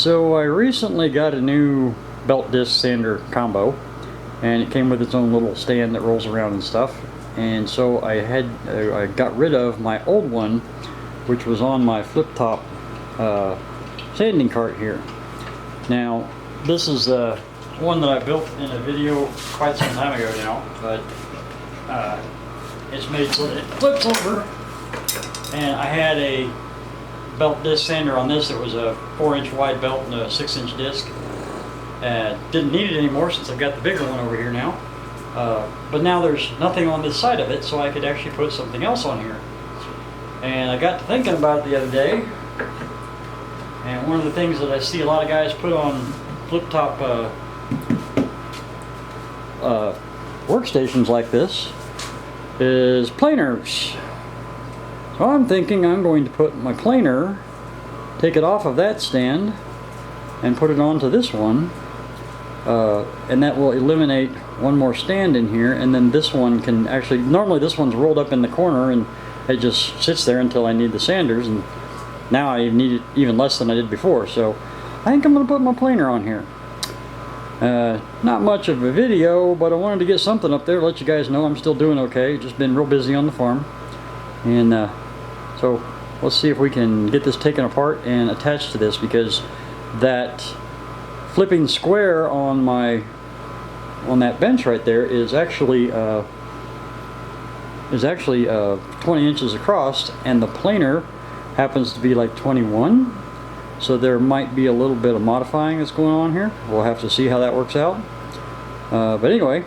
So I recently got a new belt disc sander combo, and it came with its own little stand that rolls around and stuff. And so I got rid of my old one, which was on my flip top sanding cart here. Now this is one that I built in a video quite some time ago now, but it's made so that it flips over, and I had a belt disc sander on this that was a 4-inch wide belt and a 6-inch disc. Didn't need it anymore since I've got the bigger one over here now. But now there's nothing on this side of it, so I could actually put something else on here. And I got to thinking about it the other day, and one of the things that I see a lot of guys put on flip top workstations like this is planers. So I'm thinking I'm going to put my planer, take it off of that stand, and put it onto this one, and that will eliminate one more stand in here, and then this one can actually, normally this one's rolled up in the corner and it just sits there until I need the sanders, and now I need it even less than I did before. So I think I'm going to put my planer on here. Not much of a video, but I wanted to get something up there to let you guys know I'm still doing okay. Just been real busy on the farm, and so let's see if we can get this taken apart and attached to this, because that flipping square on that bench right there is actually 20 inches across, and the planer happens to be like 21. So there might be a little bit of modifying that's going on here. We'll have to see how that works out. But anyway,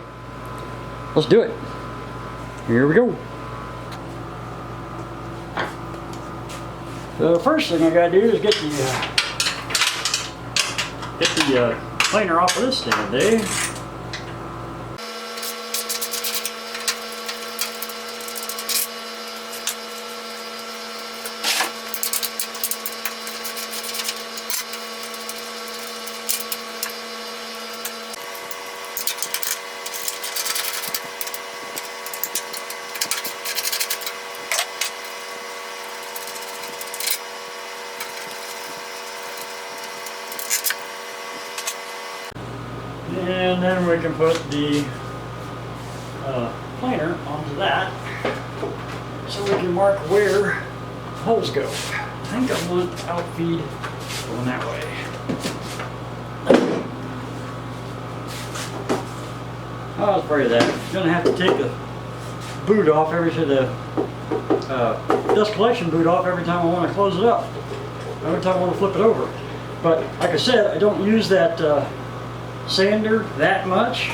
let's do it. Here we go. The first thing I gotta do is get the planer off of this stand, eh? And then we can put the planer onto that, so we can mark where holes go. I think I want outfeed going that way. I was afraid of that. I'm going to have to take the boot off the dust collection boot off every time I want to close it up, every time I want to flip it over. But like I said, I don't use that sander that much,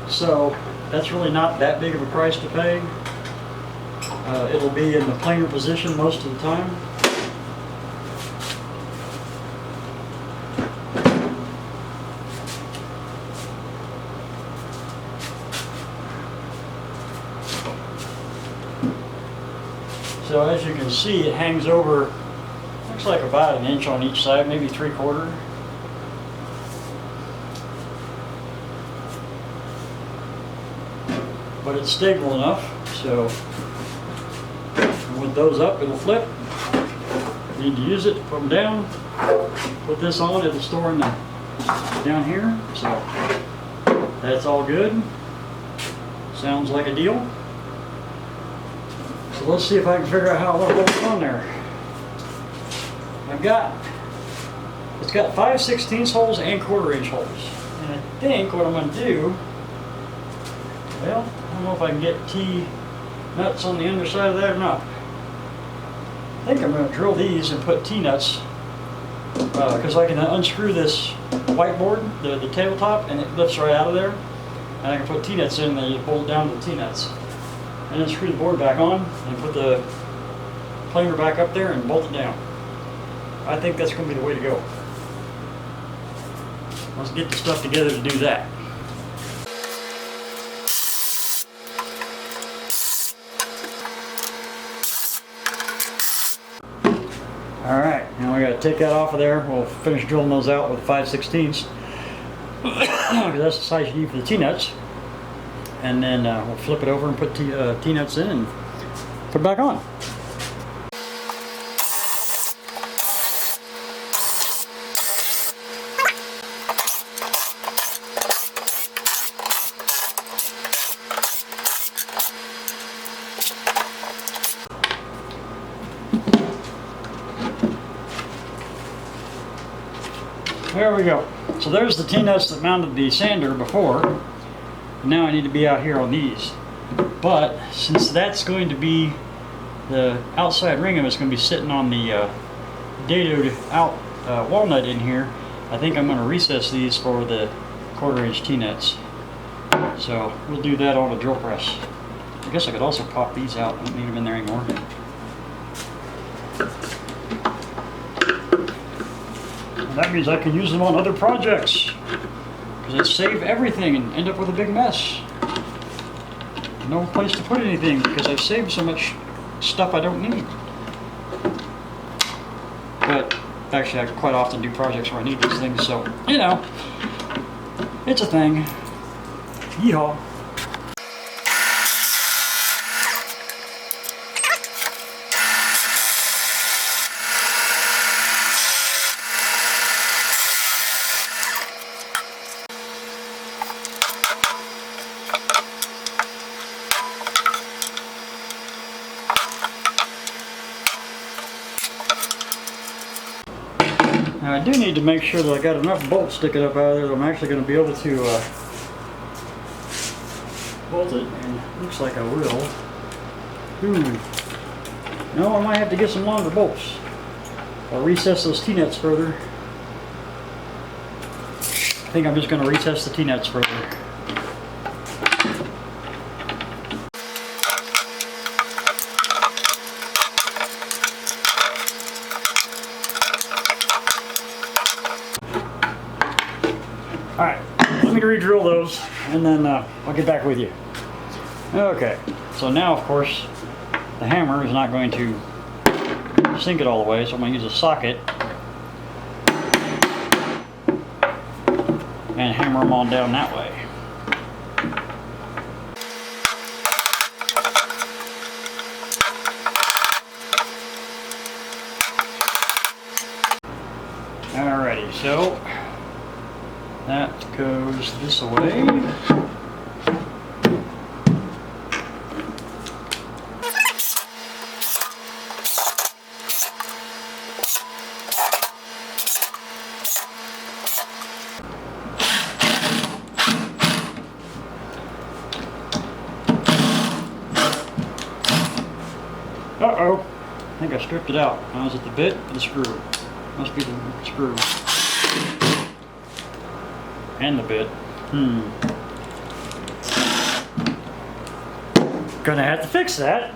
so that's really not that big of a price to pay. It'll be in the planer position most of the time. So as you can see, it hangs over, looks like about 1 inch on each side, maybe 3/4. But it's stable enough, so with those up, it'll flip. Need to use it, put them down. Put this on, it'll store in down here. So that's all good. Sounds like a deal. So let's see if I can figure out how I want to hold it on there. It's got 5/16 holes and 1/4 inch holes. And I think what I'm going to do, well, I don't know if I can get T-nuts on the underside of that or not. I think I'm going to drill these and put T-nuts, because I can unscrew this whiteboard, the tabletop, and it lifts right out of there. And I can put T-nuts in and then you bolt it down to the T-nuts. And then screw the board back on and put the planer back up there and bolt it down. I think that's going to be the way to go. Let's get the stuff together to do that. Alright, now we got to take that off of there. We'll finish drilling those out with 5/16, because that's the size you need for the T-nuts. And then we'll flip it over and put T-nuts in and put it back on. there we go. So there's the T-nuts that mounted the sander before. Now I need to be out here on these. But since that's going to be the outside ring of it's going to be sitting on the dadoed out walnut in here, I think I'm going to recess these for the 1/4 inch T-nuts. So we'll do that on a drill press. I guess I could also pop these out. I don't need them in there anymore. And that means I can use them on other projects. Because it save everything and end up with a big mess. No place to put anything because I've saved so much stuff I don't need. But actually I quite often do projects where I need these things, so you know, it's a thing. Yeehaw. Now I do need to make sure that I got enough bolts sticking up out of there that I'm actually going to be able to bolt it, and it looks like I will. No, I might have to get some longer bolts. I'll recess those T-nuts further. I think I'm just going to recess the T-nuts further. Alright, let me re-drill those and then I'll get back with you. Okay, so now of course the hammer is not going to sink it all the way, so I'm going to use a socket and hammer them on down that way. Alrighty, so that goes this way. Uh-oh, I think I stripped it out. Now is it the bit or the screw? Must be the screw. And the bit. Gonna have to fix that.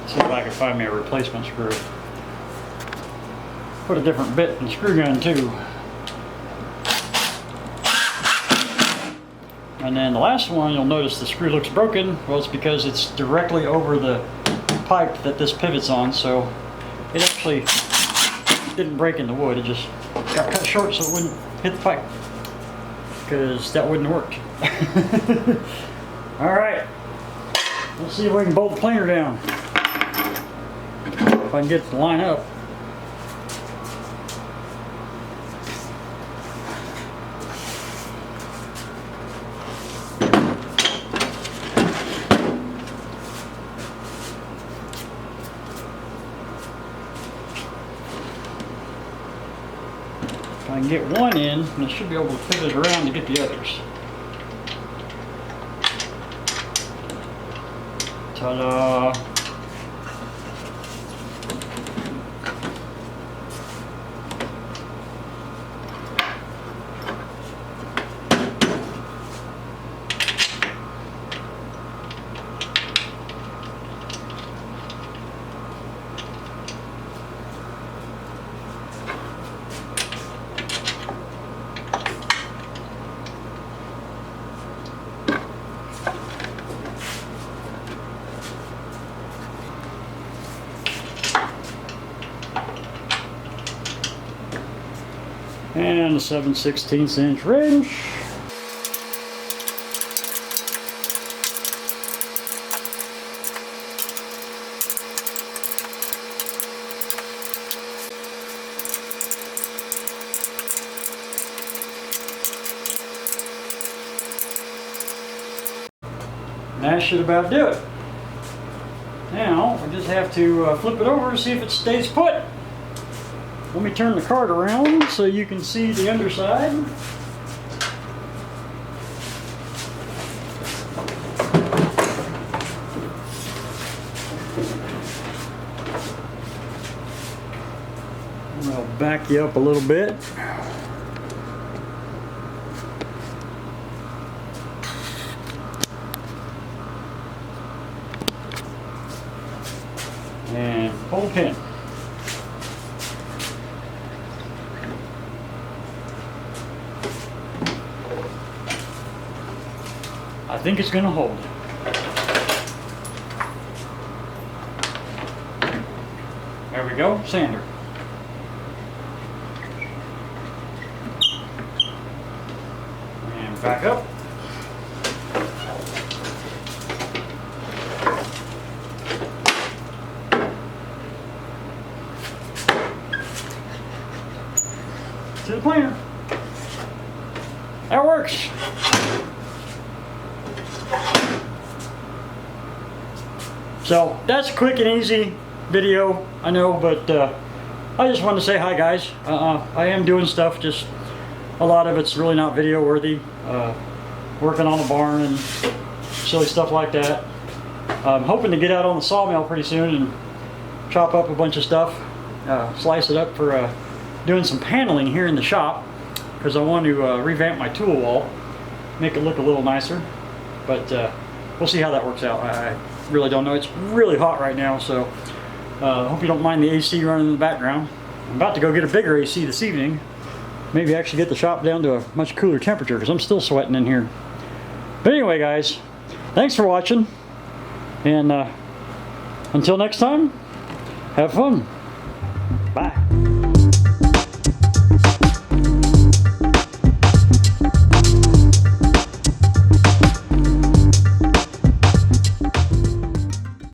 See if I can find me a replacement screw. Put a different bit in the screw gun too. And then the last one, you'll notice the screw looks broken. Well, it's because it's directly over the pipe that this pivots on, so it actually didn't break in the wood. It just got cut short so it wouldn't hit the pipe, because that wouldn't have worked. Alright, let's see if we can bolt the planer down. If I can get it to line up. If I can get one in, then I should be able to pivot around to get the others. Ta-da! And a 7/16" wrench. And that should about do it. Now, I just have to flip it over to see if it stays put. Let me turn the card around so you can see the underside. I'll back you up a little bit. And hold pin. I think it's going to hold. There we go, sander. And back up. To the planer. That works. So that's a quick and easy video, I know, but I just wanted to say hi, guys. I am doing stuff, just a lot of it's really not video worthy. Working on a barn and silly stuff like that. I'm hoping to get out on the sawmill pretty soon and chop up a bunch of stuff, slice it up for doing some paneling here in the shop, because I want to revamp my tool wall, make it look a little nicer. But we'll see how that works out. I really don't know. It's really hot right now, so I hope you don't mind the AC running in the background. I'm about to go get a bigger AC this evening. Maybe actually get the shop down to a much cooler temperature, because I'm still sweating in here. But anyway, guys, thanks for watching, and until next time, have fun. Bye.